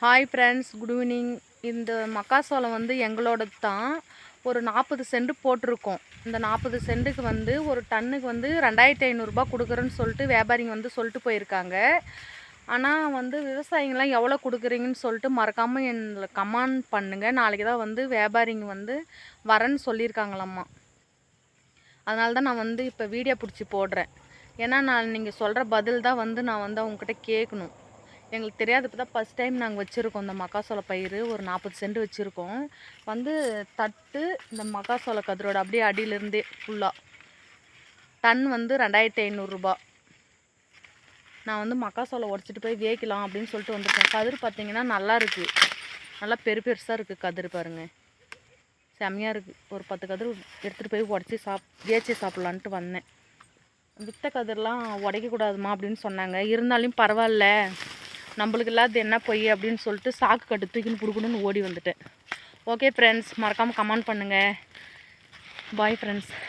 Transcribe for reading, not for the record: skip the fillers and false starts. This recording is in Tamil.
Hi friends, good evening. இந்த மக்காசோளம் வந்து எங்களோடது தான். ஒரு 40 சென்ட் போட்டிருக்கோம். இந்த 40 சென்ட்டுக்கு வந்து ஒரு டன்னுக்கு வந்து 2500 கொடுக்குறேன்னு சொல்லிட்டு வியாபாரிங்க வந்து சொல்லிட்டு போயிருக்காங்க. ஆனால் வந்து விவசாயிங்களாம் எவ்வளோ கொடுக்குறீங்கன்னு சொல்லிட்டு மறக்காமல் என்னை கமெண்ட் பண்ணுங்கள். நாளைக்கு தான் வந்து வியாபாரிங்க வந்து வரேன்னு சொல்லியிருக்காங்களாம்மா. அதனால தான் நான் வந்து இப்போ வீடியோ பிடிச்சி போடுறேன். ஏன்னா நீங்கள் சொல்கிற பதில் தான் வந்து நான் வந்து அவங்கக்கிட்ட கேட்கணும். எங்களுக்கு தெரியாது. இப்போ தான் ஃபஸ்ட் டைம் நாங்கள் வச்சுருக்கோம் இந்த மக்காசோள பயிர். ஒரு 40 சென்ட் வச்சுருக்கோம். வந்து தட்டு இந்த மக்காசோள கதிரோட அப்படியே அடியிலேருந்தே ஃபுல்லாக டன் வந்து 2500 நான் வந்து மக்காசோளம் உடச்சிட்டு போய் வேக்கலாம் அப்படின்னு சொல்லிட்டு வந்திருக்கேன். கதிர் பார்த்திங்கன்னா நல்லா இருக்குது. நல்லா பெருசாக இருக்குது கதிர் பாருங்கள். செம்மையாக இருக்குது. ஒரு 10 கதிர் எடுத்துகிட்டு போய் உடச்சி வேச்சி சாப்பிட்லான்ட்டு வந்தேன். வித்த கதிரெலாம் உடைக்கக்கூடாதுமா அப்படின்னு சொன்னாங்க. இருந்தாலும் பரவாயில்ல, நம்மளுக்கு இல்லாத என்ன பொய் அப்படின்னு சொல்லிட்டு சாக்கு கட்டு தூக்கின்னு கொடுக்கணுன்னு ஓடி வந்துட்டேன். ஓகே ஃப்ரெண்ட்ஸ், மறக்காமல் கமெண்ட் பண்ணுங்கள். Bye friends.